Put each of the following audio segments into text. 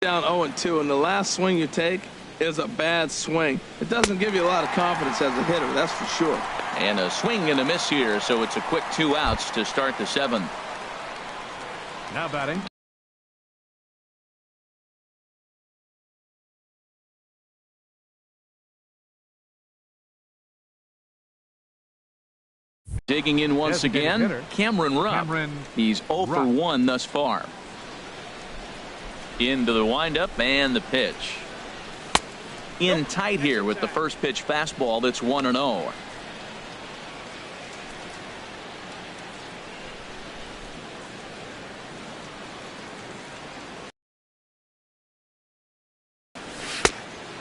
Down 0-2, and the last swing you take is a bad swing. It doesn't give you a lot of confidence as a hitter, that's for sure. And a swing and a miss here, so it's a quick 2 outs to start the 7th. Now batting. Digging in once again, Cameron Rupp. He's 0 for 1 thus far. Into the windup and the pitch. In tight here with the first pitch fastball that's 1-0.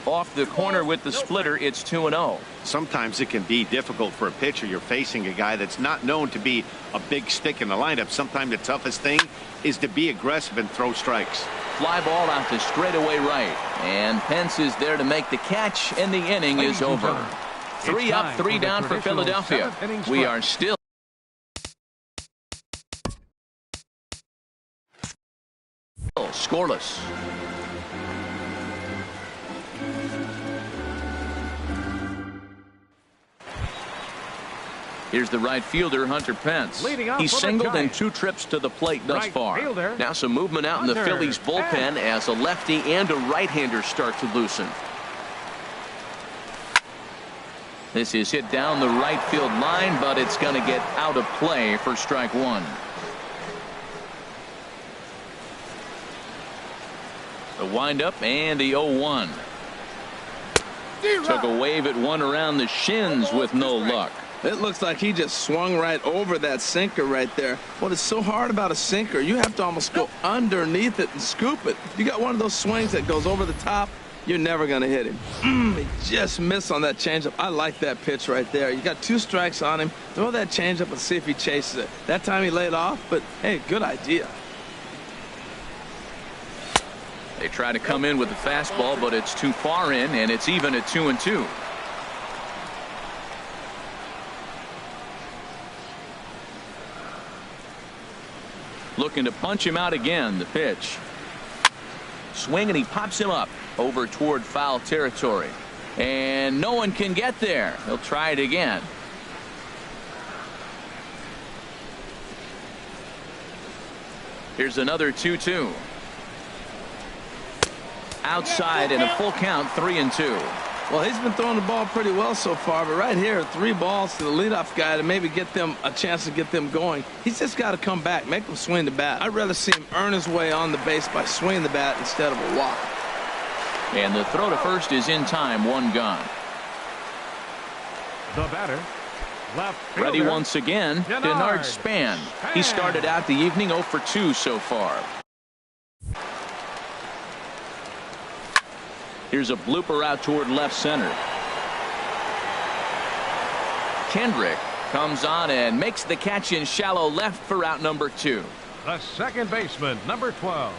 Off the corner with the splitter, it's 2-0. Sometimes it can be difficult for a pitcher. You're facing a guy that's not known to be a big stick in the lineup. Sometimes the toughest thing is to be aggressive and throw strikes. Fly ball out to straightaway right. And Pence is there to make the catch, and the inning is over. 3 up, 3 down for Philadelphia. We are still scoreless. Here's the right fielder, Hunter Pence. He's singled in 2 trips to the plate thus far. Now some movement out in the Phillies bullpen as a lefty and a right-hander start to loosen. This is hit down the right field line, but it's going to get out of play for strike 1. The windup and the 0-1. Took a wave at one around the shins with no luck. It looks like he just swung right over that sinker right there. What is so hard about a sinker, you have to almost go underneath it and scoop it. If you got one of those swings that goes over the top, you're never going to hit him. He just missed on that changeup. I like that pitch right there. You got 2 strikes on him. Throw that changeup and see if he chases it. That time he laid off, but hey, good idea. They try to come in with the fastball, but it's too far in, and it's even at 2-2. Looking to punch him out again. The pitch. Swing, and he pops him up over toward foul territory. And no one can get there. He'll try it again. Here's another 2-2. Outside in a full count, 3-2. Well, he's been throwing the ball pretty well so far, but right here, 3 balls to the leadoff guy to maybe get them a chance to get them going. He's just got to come back, make them swing the bat. I'd rather see him earn his way on the base by swinging the bat instead of a walk. And the throw to first is in time, 1 gone. The batter, left fielder, ready once again, Denard Span. He started out the evening 0 for 2 so far. Here's a blooper out toward left center. Kendrick comes on and makes the catch in shallow left for out number 2. The second baseman, number 12,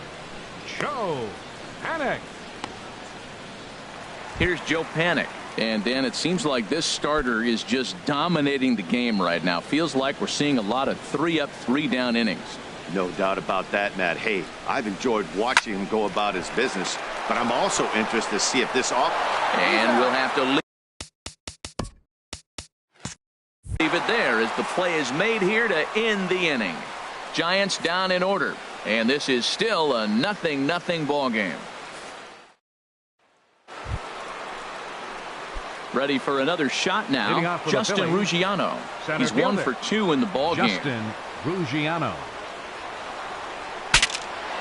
Joe Panik. Here's Joe Panik. And Dan, it seems like this starter is just dominating the game right now. Feels like we're seeing a lot of 3 up, 3 down innings. No doubt about that, Matt. Hey, I've enjoyed watching him go about his business, but I'm also interested to see if this off. And we'll have to leave it there as the play is made here to end the inning. Giants down in order, and this is still a 0-0 ball game. Ready for another shot now, Justin Ruggiano. He's 1 for 2 in the ball game. Justin Ruggiano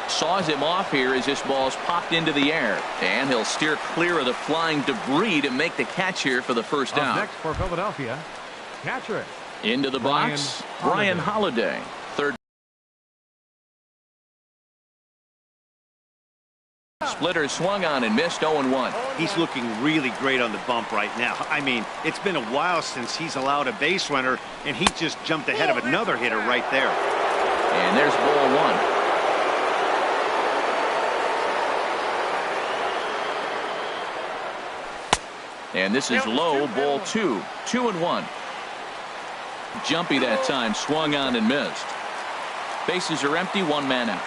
saws him off here as this ball's popped into the air, and he'll steer clear of the flying debris to make the catch here for the first out. Next for Philadelphia, catcher into the box, Brian Holiday. Third. Splitter swung on and missed. 0-1. He's looking really great on the bump right now. I mean, it's been a while since he's allowed a base runner, and he just jumped ahead of another hitter right there. And there's ball 1. And this is low, ball 2. 2-1. Jumpy that time, swung on and missed. Bases are empty, 1 man out.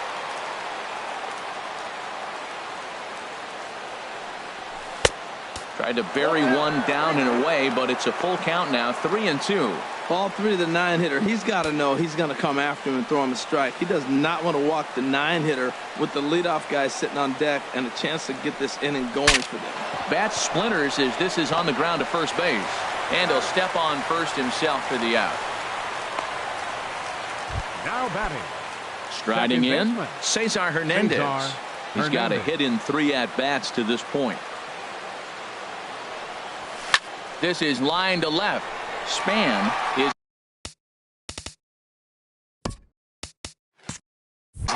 Tried to bury one down and away, but it's a full count now, 3-2. Ball 3 to the 9-hitter. He's got to know he's going to come after him and throw him a strike. He does not want to walk the 9-hitter with the leadoff guy sitting on deck and a chance to get this inning going for them. Bat splinters as this is on the ground to first base. And he'll step on first himself for the out. Now batting. Striding in, baseman, Cesar Hernandez. He's got a hit in 3 at-bats to this point. This is line to left. Span is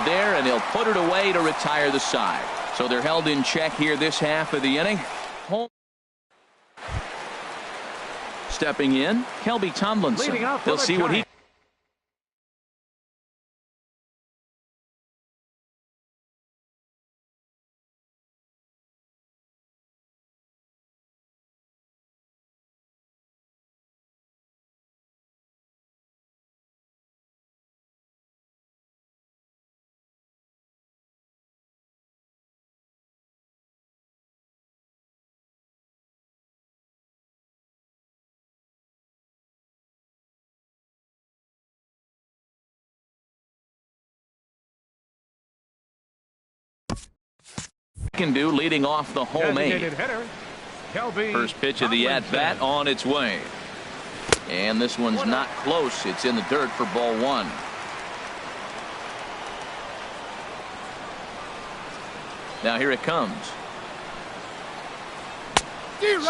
there, and he'll put it away to retire the side. So they're held in check here this half of the inning. Home. Stepping in, Kelby Tomlinson. He'll see what he. Can do leading off the home eight. First pitch of the at-bat on its way. And this one's not close. It's in the dirt for ball 1. Now here it comes.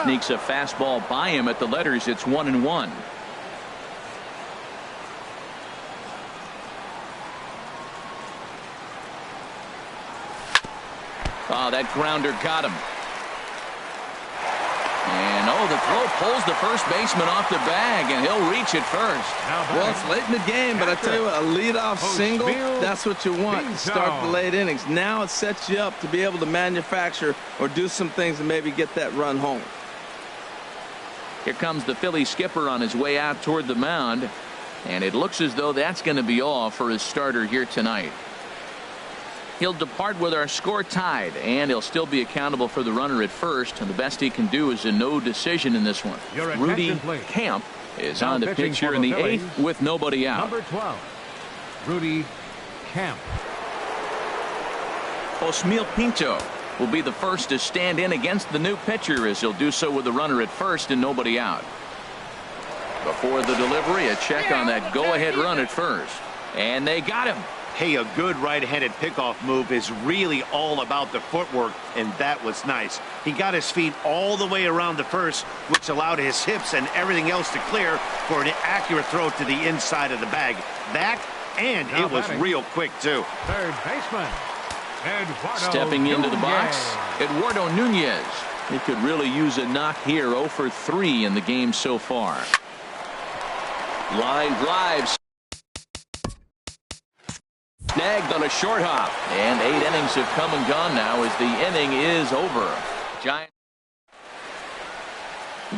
Sneaks a fastball by him at the letters. It's 1-1. Oh, that grounder got him. And the throw pulls the first baseman off the bag, and he'll reach it first. Well, it's late in the game, but I tell you what, a leadoff single, that's what you want to start the late innings. Now it sets you up to be able to manufacture or do some things and maybe get that run home. Here comes the Philly skipper on his way out toward the mound, and it looks as though that's going to be all for his starter here tonight. He'll depart with our score tied, and he'll still be accountable for the runner at first, and the best he can do is a no decision in this one. Rudy Camp is on the pitch here in the 8th with nobody out. Number 12, Rudy Camp. Osmeal Pinto will be the first to stand in against the new pitcher, as he'll do so with the runner at first and nobody out. Before the delivery, a check on that go-ahead run at first, and they got him. Hey, a good right-handed pickoff move is really all about the footwork, and that was nice. He got his feet all the way around the first, which allowed his hips and everything else to clear for an accurate throw to the inside of the bag. That, and it was real quick, too. Third baseman, Eduardo Stepping into the box, Nunez. Eduardo Nunez. He could really use a knock here. 0 for 3 in the game so far. Line drives. Snagged on a short hop, and 8 innings have come and gone now as the inning is over. Giant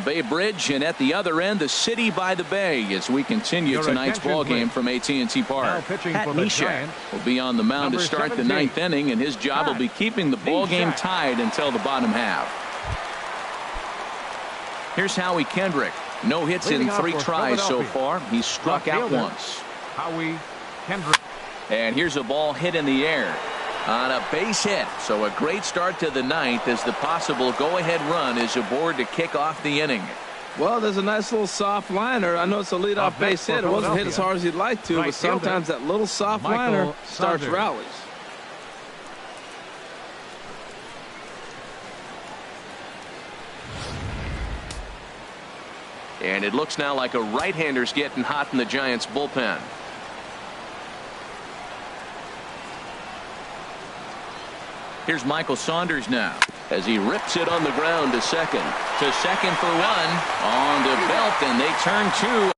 Bay Bridge, and at the other end, the city by the bay as we continue tonight's ball game from AT&T Park. Pat Neshek will be on the mound to start the 9th inning, and his job will be keeping the ball game tied until the bottom half. Here's Howie Kendrick. No hits in 3 tries so far. He's struck out once. Howie Kendrick. And here's a ball hit in the air on a base hit. So a great start to the 9th as the possible go-ahead run is aboard to kick off the inning. Well, there's a nice little soft liner. I know it's a leadoff base hit. It wasn't hit as hard as you'd like to, but sometimes that little soft liner starts rallies. And it looks now like a right-hander's getting hot in the Giants bullpen. Here's Michael Saunders now as he rips it on the ground to second. To second for 1 on the belt, and they turn to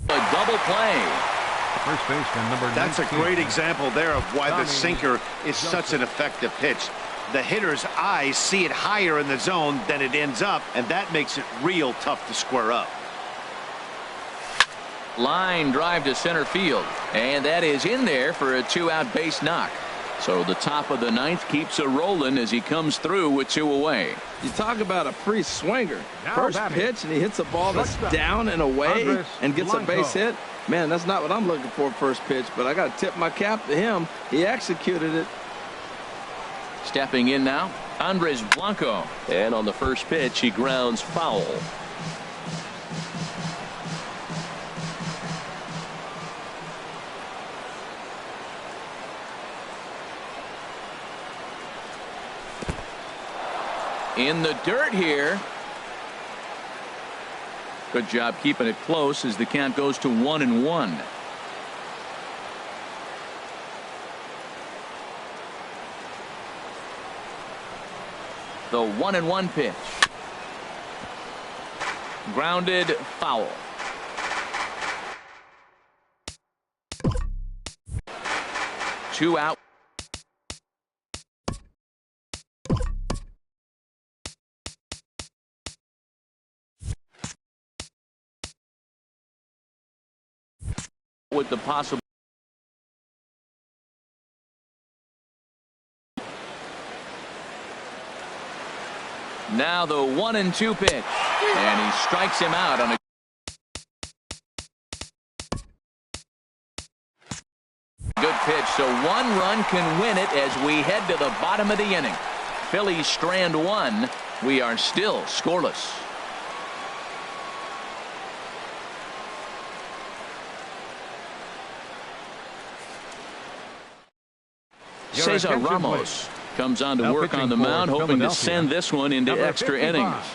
a double play. First baseman number 19. That's a great example there of why the sinker is such an effective pitch. The hitter's eyes see it higher in the zone than it ends up, and that makes it real tough to square up. Line drive to center field, and that is in there for a 2-out base knock. So the top of the ninth keeps it rolling as he comes through with 2 away. You talk about a free swinger. Now First batting. pitch, and he hits a ball that's Shortstop. down and away Andres and gets a base Blanco. hit. Man, that's not what I'm looking for first pitch, but I got to tip my cap to him. He executed it. Stepping in now, Andres Blanco. And on the first pitch, he grounds foul. In the dirt here. Good job keeping it close as the count goes to 1-1. The 1-1 pitch. Grounded foul. Two out. With the possible. Now the 1-2 pitch, and he strikes him out on a good pitch. So 1 run can win it as we head to the bottom of the inning. Phillies strand 1. We are still scoreless. Your Cesar attention, Ramos comes on to Now work on the pitching for mound, hoping to Philadelphia. send this one into Number extra 55, innings.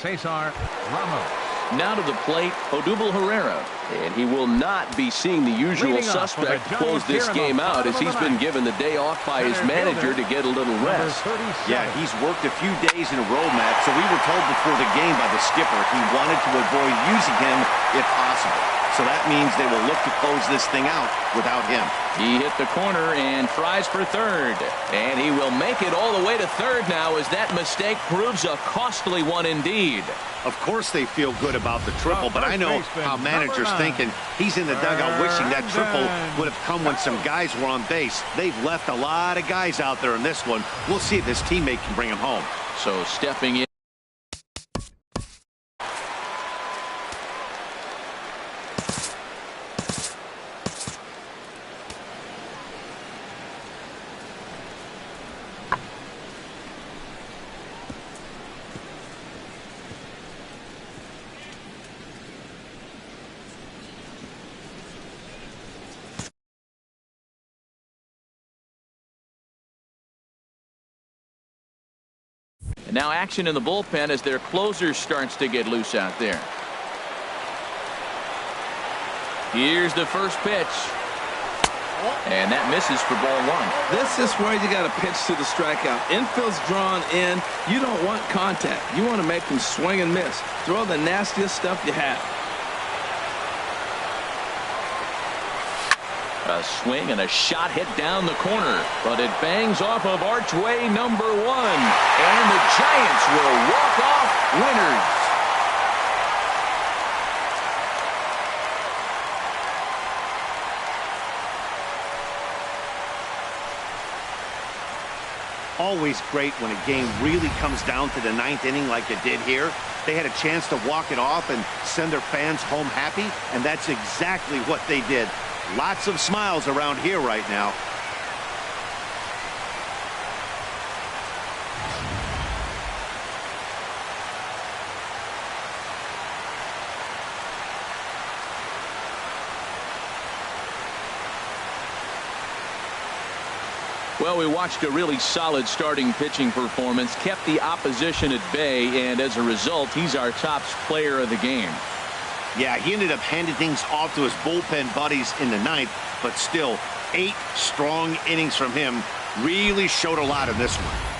Cesar Ramos. Now to the plate, Odubel Herrera. And he will not be seeing the usual Leading off for the suspect to close Giants this here in the game out, bottom as of the he's been ninth. given the day off by his Center manager fielder, to get a little number rest. 37. Yeah, he's worked a few days in a row, Matt, so we were told before the game by the skipper he wanted to avoid using him if possible. So that means they will look to close this thing out without him. He hit the corner and tries for third. And he will make it all the way to third now as that mistake proves a costly one indeed. Of course they feel good about the triple, but I know how managers thinking. He's in the dugout wishing that triple would have come when some guys were on base. They've left a lot of guys out there in this one. We'll see if his teammate can bring him home. So stepping in. And now action in the bullpen as their closer starts to get loose out there. Here's the first pitch. And that misses for ball 1. This is where you got to pitch to the strikeout. Infield's drawn in. You don't want contact. You want to make them swing and miss. Throw the nastiest stuff you have. A swing and a shot hit down the corner, but it bangs off of archway number 1. And the Giants will walk off winners. Always great when a game really comes down to the 9th inning like it did here. They had a chance to walk it off and send their fans home happy, and that's exactly what they did. Lots of smiles around here right now. Well, we watched a really solid starting pitching performance, kept the opposition at bay, and as a result, he's our top player of the game. Yeah, he ended up handing things off to his bullpen buddies in the 9th, but still 8 strong innings from him really showed a lot in this one.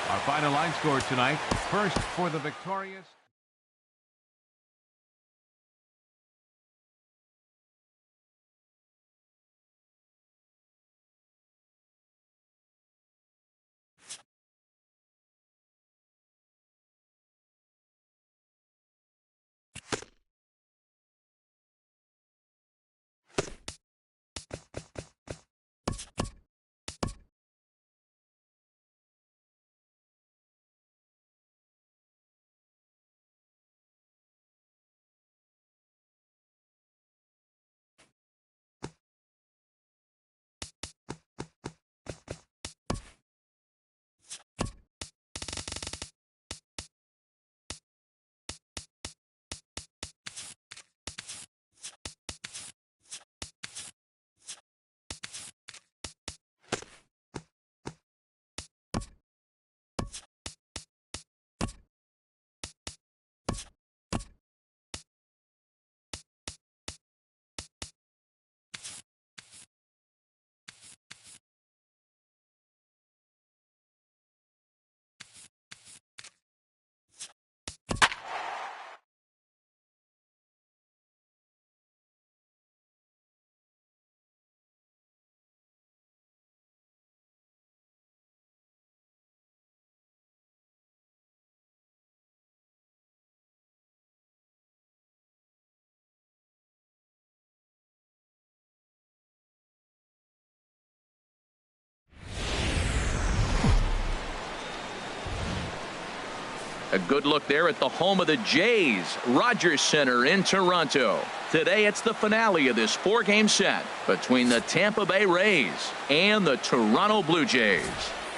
Our final line score tonight. First for the victorious. A good look there at the home of the Jays, Rogers Center in Toronto. Today it's the finale of this 4-game set between the Tampa Bay Rays and the Toronto Blue Jays.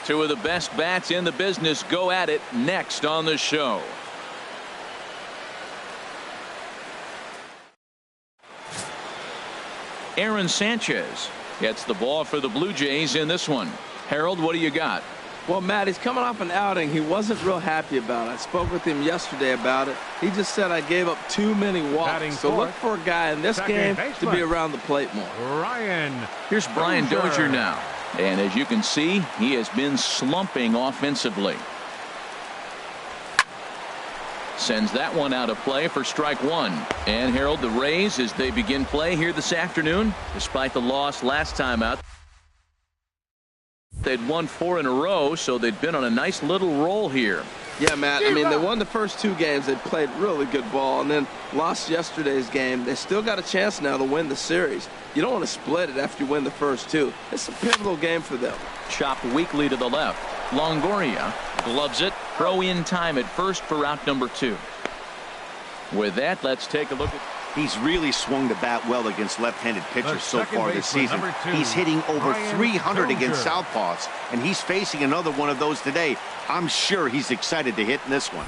Two of the best bats in the business go at it next on the show. Aaron Sanchez gets the ball for the Blue Jays in this one. Harold, what do you got? Well, Matt, he's coming off an outing he wasn't real happy about. I spoke with him yesterday about it. He just said I gave up too many walks. So look for a guy in this game to be around the plate more. Here's Brian Dozier now. And as you can see, he has been slumping offensively. Sends that one out of play for strike one. And Harold, the Rays, as they begin play here this afternoon, despite the loss last time out, they'd won 4 in a row, so they'd been on a nice little roll here. Yeah, Matt, I mean, they won the first 2 games. They played really good ball and then lost yesterday's game. They still got a chance now to win the series. You don't want to split it after you win the first 2. It's a pivotal game for them. Chopped weakly to the left. Longoria gloves it. Throw in time at first for out number 2. With that, let's take a look at. He's really swung the bat well against left-handed pitchers so far this season. He's hitting over 300 against southpaws, and he's facing another one of those today. I'm sure he's excited to hit in this one.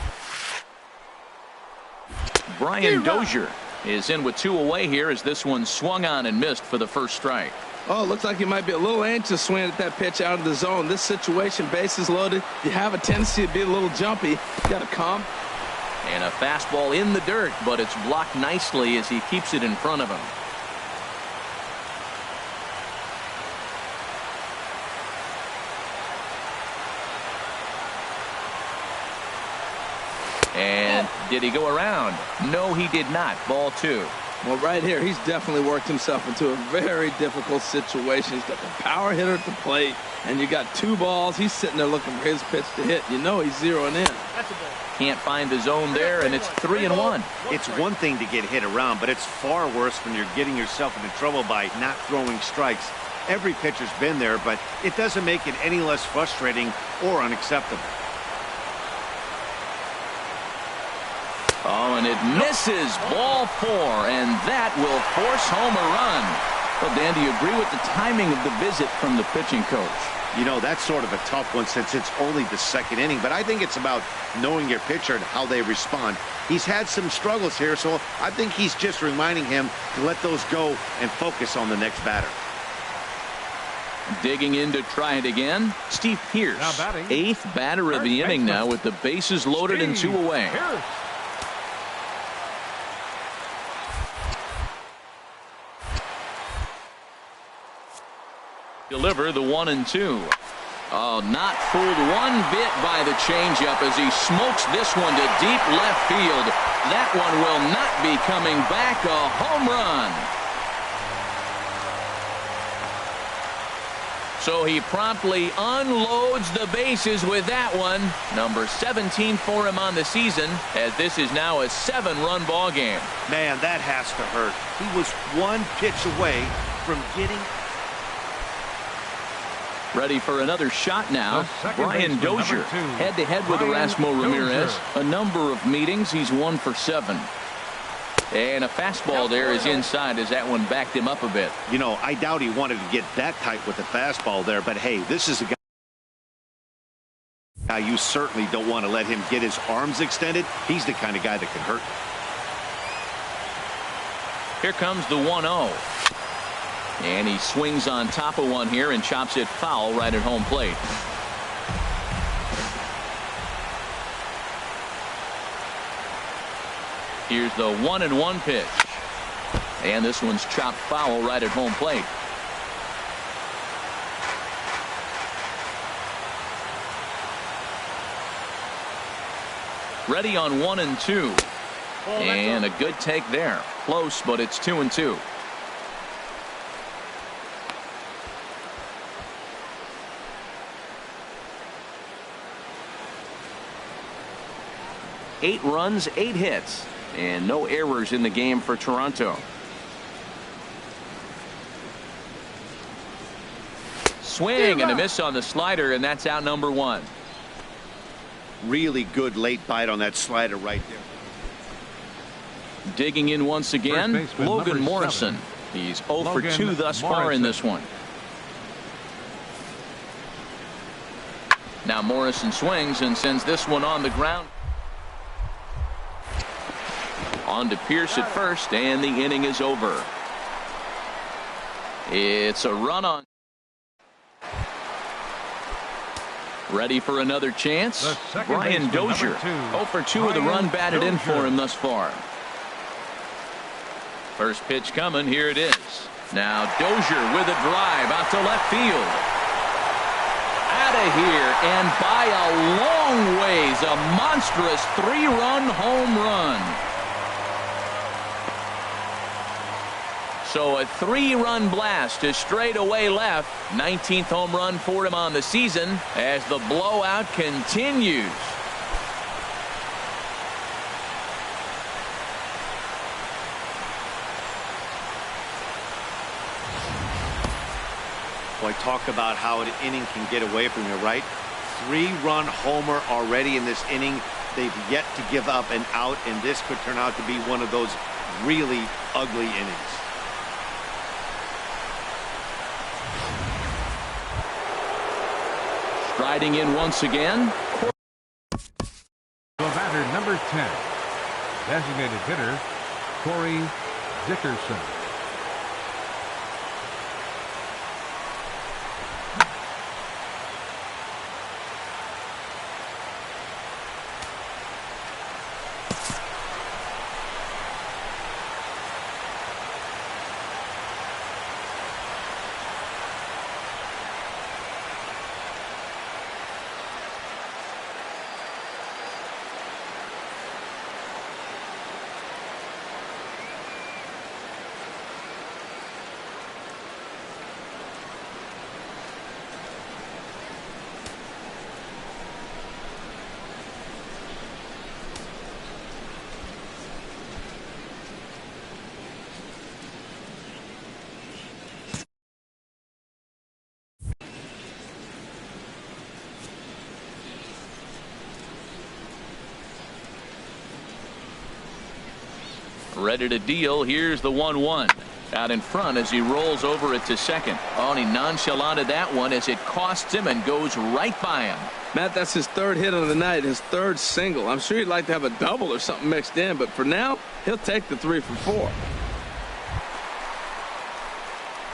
Brian Dozier is in with 2 away here as this one swung on and missed for the first strike. Oh, looks like he might be a little anxious swinging at that pitch out of the zone. This situation, bases loaded, you have a tendency to be a little jumpy. You got to calm. And a fastball in the dirt, but it's blocked nicely as he keeps it in front of him. And did he go around? No, he did not. Ball 2. Well, right here, he's definitely worked himself into a very difficult situation. He's got the power hitter at the plate, and you got 2 balls. He's sitting there looking for his pitch to hit. You know he's zeroing in. That's a ball. Can't find the zone there, and it's 3-1. It's one thing to get hit around, but it's far worse when you're getting yourself into trouble by not throwing strikes. Every pitcher's been there, but it doesn't make it any less frustrating or unacceptable. Oh, and it misses. Ball 4, and that will force home a run. Well, Dan, do you agree with the timing of the visit from the pitching coach? You know, that's sort of a tough one since it's only the 2nd inning, but I think it's about knowing your pitcher and how they respond. He's had some struggles here, so I think he's just reminding him to let those go and focus on the next batter. Digging in to try it again, Steve Pearce, 8th batter of the inning now with the bases loaded and 2 away. Deliver the 1-2. Oh, not fooled one bit by the changeup as he smokes this one to deep left field. That one will not be coming back. A home run. So he promptly unloads the bases with that one. Number 17 for him on the season, as this is now a 7-run ball game. Man, that has to hurt. He was one pitch away from getting... Ready for another shot now. Brian baseman, Dozier, head-to-head with Erasmo Ramirez. Dozier. A number of meetings, he's 1 for 7. And a fastball there is inside as that one backed him up a bit. You know, I doubt he wanted to get that tight with the fastball there, but hey, this is a guy you certainly don't want to let him get his arms extended. He's the kind of guy that can hurt. Here comes the 1-0. And he swings on top of one here and chops it foul right at home plate. Here's the 1-1 pitch. And this one's chopped foul right at home plate. Ready on 1-2. And a good take there. Close, but it's 2-2. Eight runs, 8 hits, and no errors in the game for Toronto. Swing and a miss on the slider, and that's out number 1. Really good late bite on that slider right there. Digging in once again, baseman, Logan number Morrison. 7. He's 0 for Logan 2 thus far Morrison. in this one. Now Morrison swings and sends this one on the ground. On to Pierce at first, and the inning is over. It's a run on. Ready for another chance. Brian Dozier, 0 for 2 with a run batted in for him thus far. First pitch coming, here it is. Now Dozier with a drive out to left field. Out of here, and by a long ways, a monstrous 3-run home run. So a 3-run blast to straightaway left. 19th home run for him on the season as the blowout continues. Boy, talk about how an inning can get away from you, right? 3-run homer already in this inning. They've yet to give up an out, and this could turn out to be one of those really ugly innings. Striding in once again. The batter, number 10. Designated hitter, Corey Dickerson. Ready to deal. Here's the 1-1. Out in front as he rolls over it to second. Oh, and he nonchalanted that one as it costs him and goes right by him. Matt, that's his 3rd hit of the night, his 3rd single. I'm sure he'd like to have a double or something mixed in, but for now, he'll take the 3 for 4.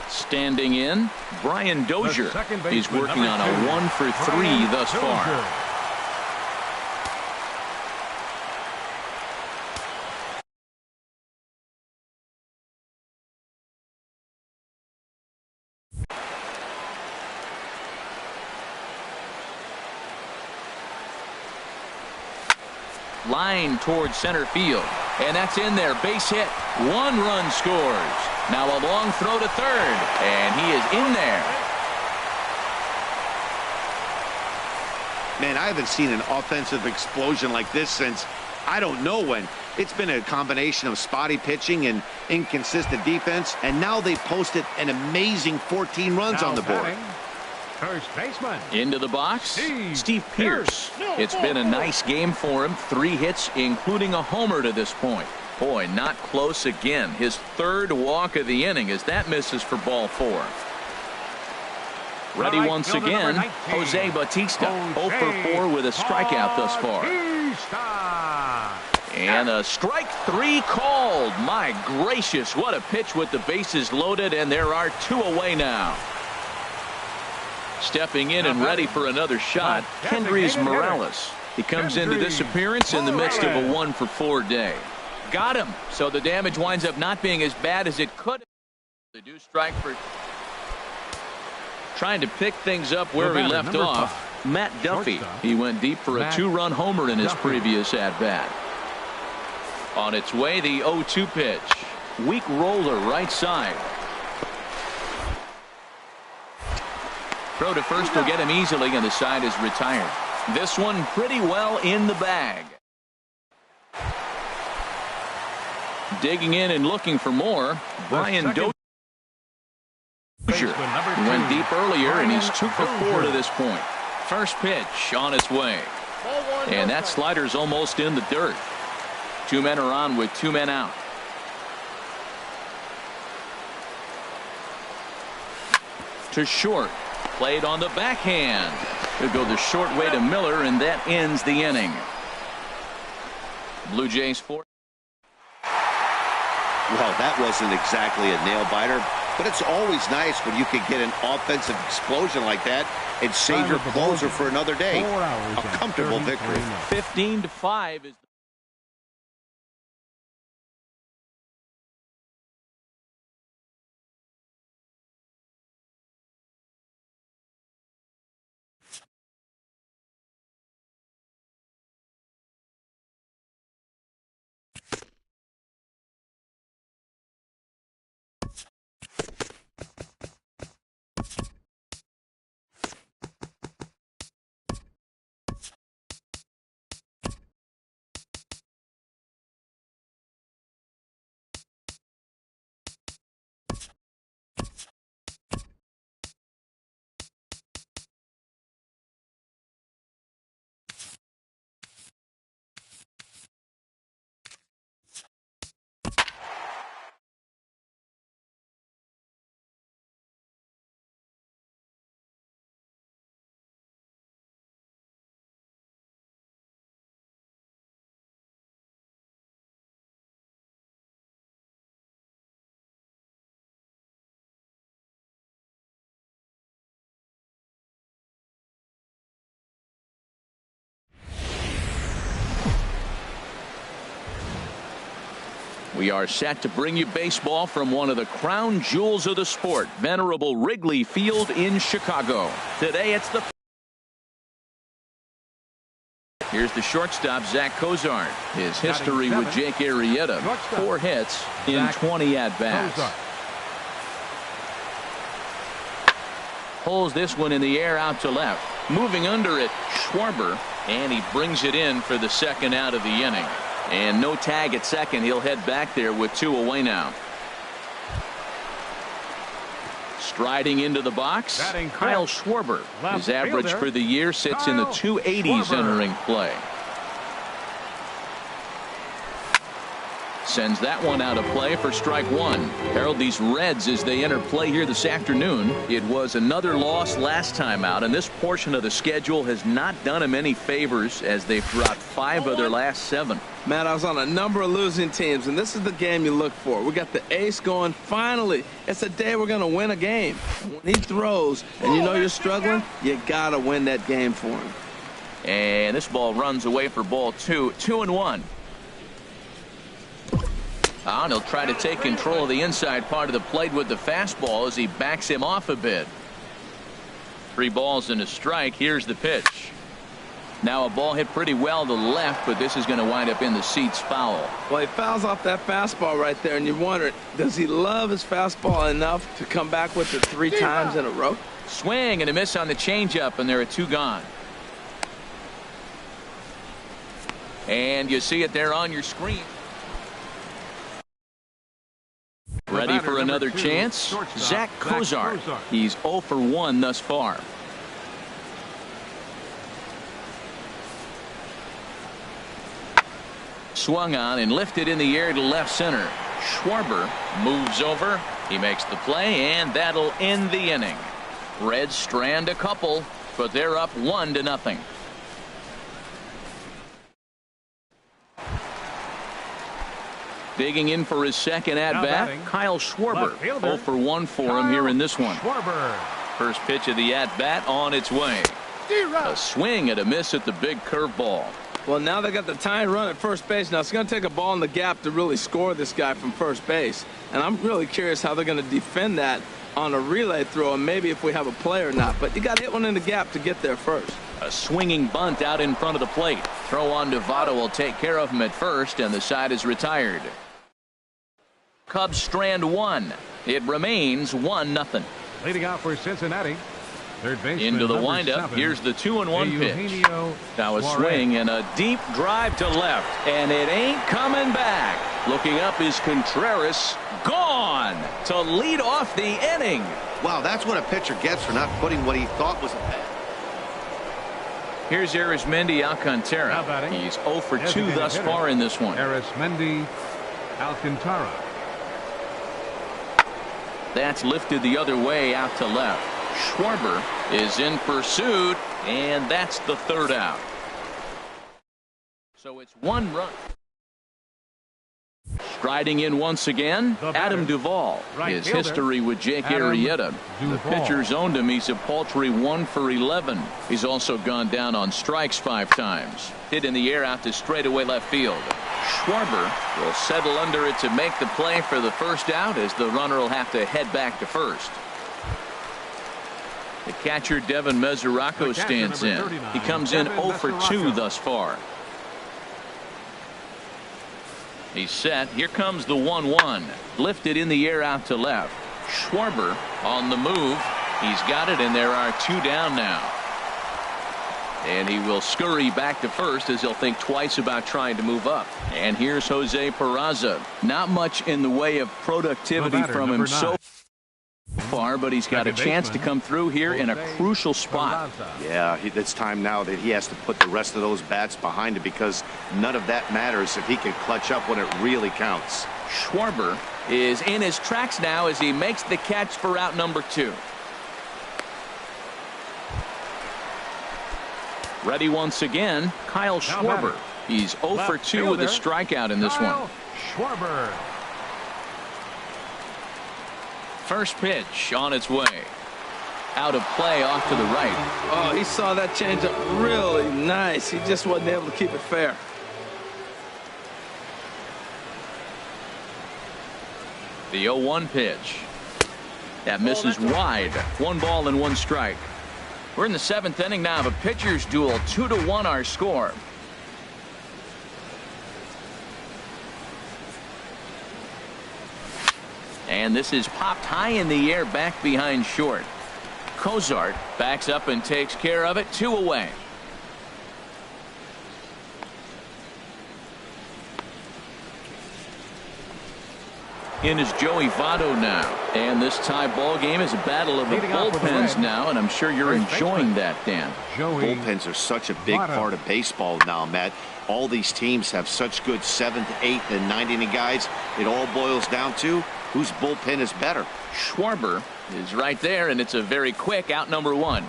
Standing in, Brian Dozier. He's working on a 1 for 3 thus far. line towards center field. And that's in there. Base hit. 1 run scores. Now a long throw to third. And he is in there. Man, I haven't seen an offensive explosion like this since I don't know when. It's been a combination of spotty pitching and inconsistent defense, and now they posted an amazing 14 runs on the board. First baseman. Into the box, Steve Pearce. It's been a nice game for him. 3 hits, including a homer to this point. Boy, not close again. His 3rd walk of the inning as that misses for ball 4. Ready once again, Jose Bautista. 0 for 4 with a strikeout thus far. And a strike 3 called. My gracious, what a pitch with the bases loaded, and there are 2 away now. Stepping in and ready for another shot, Kendrys Morales. He comes into this appearance in the midst of a 1 for 4 day. Got him, so the damage winds up not being as bad as it could. They do strike for trying to pick things up where he left off. Matt Duffy. He went deep for a 2-run homer in his previous at-bat. On its way, the 0-2 pitch. Weak roller right side. Throw to first will get him easily, and the side is retired. This one pretty well in the bag. Digging in and looking for more, Brian Dozier. He went deep earlier, and he's 2 for 4 to this point. First pitch on its way. And that slider's almost in the dirt. 2 men are on with 2 men out. To short. Played on the backhand. He'll go the short way to Miller, and that ends the inning. Blue Jays 4. Well, that wasn't exactly a nail-biter, but it's always nice when you can get an offensive explosion like that and save your closer for another day. A comfortable victory. 15-5 is We are set to bring you baseball from one of the crown jewels of the sport, venerable Wrigley Field in Chicago. Today it's the Here's the shortstop, Zach Cozart. His history with Jake Arrieta, 4 hits in 20 at-bats. Pulls this one in the air out to left. Moving under it, Schwarber, and he brings it in for the 2nd out of the inning. And no tag at second. He'll head back there with 2 away now. Striding into the box, Kyle Schwarber. His average for the year sits in the 280s entering play. Sends that one out of play for strike 1. Harold, these Reds, as they enter play here this afternoon, it was another loss last time out, and this portion of the schedule has not done them any favors as they've dropped 5 of their last 7. Matt, I was on a number of losing teams, and this is the game you look for. We got the ace going. Finally, it's a day we're going to win a game. When he throws and you know you're struggling, you got to win that game for him. And this ball runs away for ball 2. 2-1. And he'll try to take control of the inside part of the plate with the fastball as he backs him off a bit. 3 balls and a strike. Here's the pitch. Now a ball hit pretty well to the left, but this is going to wind up in the seats foul. Well, he fouls off that fastball right there, and you wonder, does he love his fastball enough to come back with it 3 times in a row? Swing and a miss on the changeup, and there are 2 gone. And you see it there on your screen. Ready for another chance? Zach Cozart. He's 0 for 1 thus far. Swung on and lifted in the air to left center. Schwarber moves over. He makes the play, and that'll end the inning. Reds strand a couple, but they're up 1-0. Digging in for his second at-bat, Kyle Schwarber. 0 for 1 for him here in this one. First pitch of the at-bat on its way. A swing and a miss at the big curveball. Well, now they got the tying run at first base. Now it's going to take a ball in the gap to really score this guy from first base. And I'm really curious how they're going to defend that on a relay throw, and maybe if we have a play or not. But you got to hit one in the gap to get there first. A swinging bunt out in front of the plate. Throw on to Votto will take care of him at first, and the side is retired. Cubs strand 1. It remains 1-0. Leading off for Cincinnati. Third baseman, into the windup. Here's the 2-1 pitch. Now a swing and a deep drive to left, and it ain't coming back. Looking up is Contreras. Gone to lead off the inning. Wow, that's what a pitcher gets for not putting what he thought was a bat. Here's Arismendi Alcantara. He's 0 for 2 thus far in this one. Arismendi Alcantara. That's lifted the other way out to left. Schwarber is in pursuit, and that's the 3rd out. So it's 1 run. Striding in once again, Adam Duvall. His history with Jake Arrieta. The pitcher's owned him. He's a paltry 1 for 11. He's also gone down on strikes 5 times. Hit in the air out to straightaway left field. Schwarber will settle under it to make the play for the 1st out, as the runner will have to head back to first. The catcher Devin Mesoraco stands in. He comes in 0 for 2 thus far. He's set. Here comes the 1-1. Lifted in the air out to left. Schwarber on the move. He's got it, and there are 2 down now. And he will scurry back to first, as he'll think twice about trying to move up. And here's Jose Peraza. Not much in the way of productivity from him so far, but he's got a chance to come through here in a crucial spot. Yeah, it's time now that he has to put the rest of those bats behind it, because none of that matters if he can clutch up when it really counts. Schwarber is in his tracks now as he makes the catch for out number 2. Ready once again, Kyle Schwarber. He's 0 for 2 with a strikeout in this one. Schwarber. First pitch on its way. Out of play off to the right. Oh, he saw that changeup really nice. He just wasn't able to keep it fair. The 0-1 pitch. That misses wide. 1 ball and 1 strike. We're in the 7th inning now of a pitcher's duel. 2-1 our score. And this is popped high in the air back behind short. Cozart backs up and takes care of it. 2 away. In is Joey Votto now. And this tie ball game is a battle of the bullpens now, and I'm sure you're enjoying that, Dan. Bullpens are such a big part of baseball now, Matt. All these teams have such good 7th, 8th, and 9th inning guys. It all boils down to whose bullpen is better. Schwarber is right there, and it's a very quick out number 1.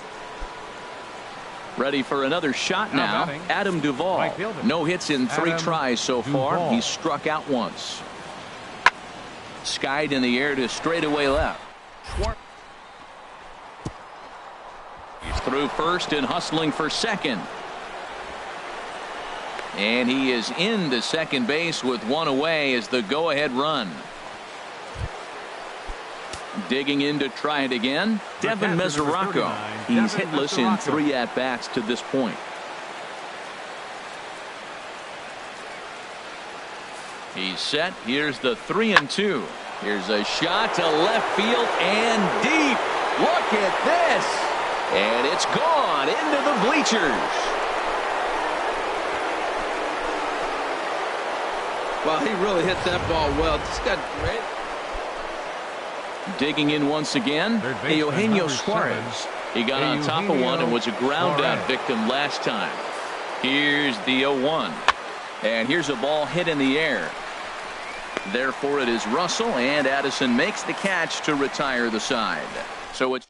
Ready for another shot now. Adam Duvall. No hits in 3 tries so far. He's struck out once. Skied in the air to straightaway left. He's through first and hustling for second. And he is into second base with 1 away as the go-ahead run. Digging in to try it again, Devin Mesoraco. He's hitless in 3 at-bats to this point. He's set. Here's the 3-2. Here's a shot to left field and deep. Look at this. And it's gone into the bleachers. Well, he really hit that ball well. Just got great. Digging in once again, Eugenio Suarez. He got on top of one and was a ground out victim last time. Here's the 0-1. And here's a ball hit in the air. Therefore, it is Russell, and Addison makes the catch to retire the side. So it's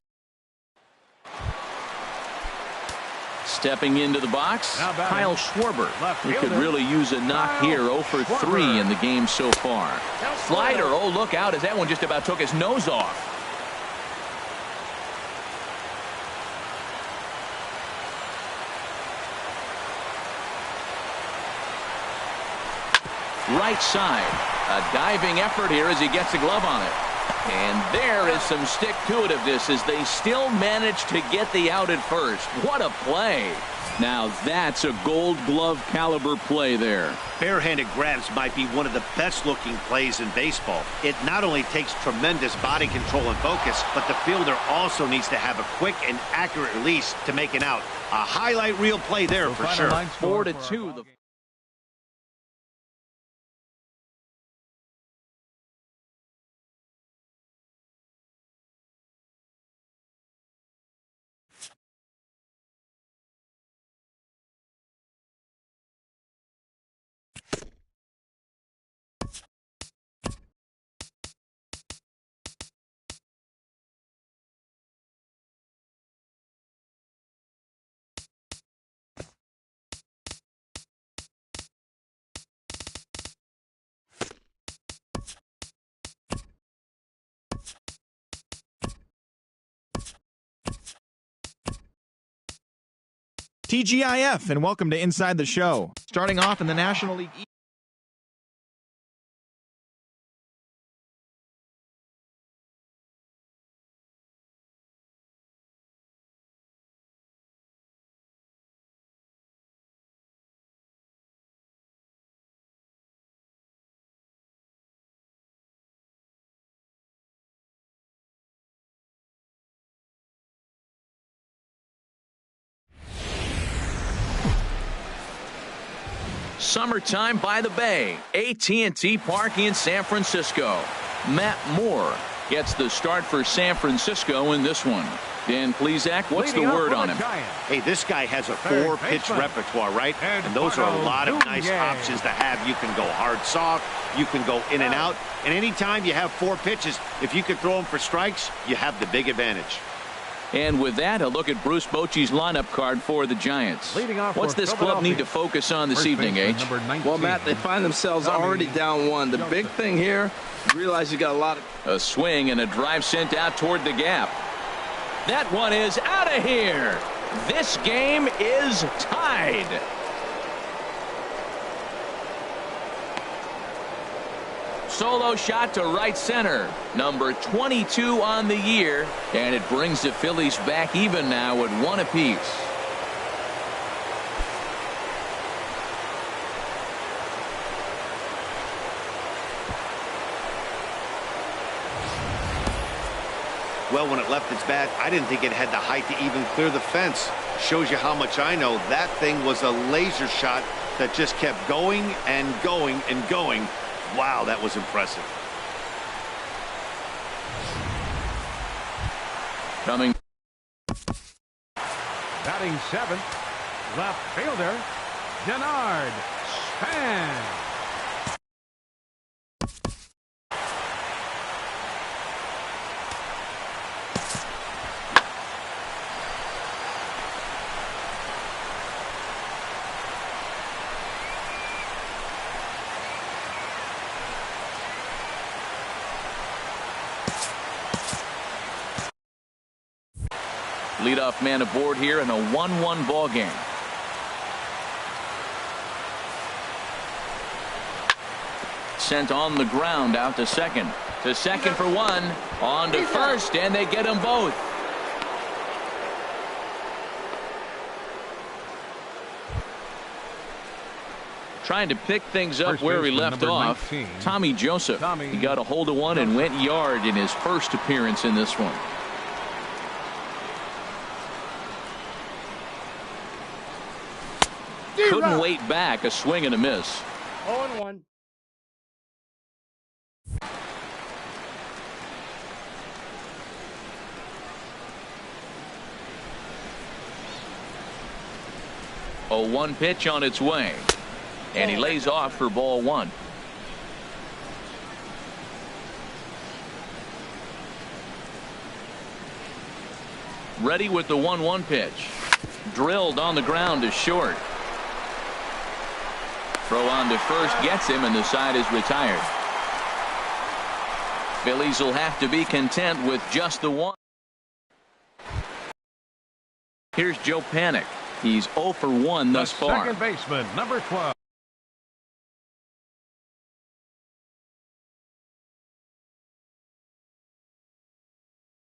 stepping into the box, Kyle Schwarber, who could really use a knock here. 0 for 3 in the game so far. Slider, oh, look out, as that one just about took his nose off. Right side. A diving effort here as he gets a glove on it. And there is some stick-to-itiveness as they still manage to get the out at first. What a play. Now that's a gold glove caliber play there. Barehanded grabs might be one of the best looking plays in baseball. It not only takes tremendous body control and focus, but the fielder also needs to have a quick and accurate release to make an out. A highlight reel play there for sure. 4-2. TGIF, and welcome to Inside the Show. Starting off in the National League East. Summertime by the Bay, AT&T Park in San Francisco. Matt Moore gets the start for San Francisco in this one. Dan Plesac, what's the word on him? Hey, this guy has a 4-pitch repertoire, right? And those are a lot of nice options to have. You can go hard, soft. You can go in and out. And anytime you have 4 pitches, if you could throw them for strikes, you have the big advantage. And with that, a look at Bruce Bochy's lineup card for the Giants. What's this club need to focus on this evening, H? Well, Matt, they find themselves already down 1. The big thing here, you realize you got a lot of... A swing and a drive sent out toward the gap. That one is out of here. This game is tied. Solo shot to right center. Number 22 on the year. And it brings the Phillies back even now at 1 apiece. Well, when it left its bat, I didn't think it had the height to even clear the fence. Shows you how much I know. That thing was a laser shot that just kept going and going and going. Wow, that was impressive. Coming. Batting 7th, left fielder, Denard Span. Leadoff man aboard here in a 1-1 ball game. Sent on the ground out to second. To second for 1. On to first, and they get them both. Trying to pick things up First where he baseman, left number off. 19. Tommy Joseph. Tommy. He got a hold of one and went yard in his first appearance in this one. Couldn't wait back. A swing and a miss. 0-1. A 1 pitch on its way. And he lays off for ball 1. Ready with the 1-1 pitch. Drilled on the ground to short. Throw on to first gets him, and the side is retired. Phillies will have to be content with just the 1. Here's Joe Panik. He's 0 for 1 thus far. Second baseman, number 12.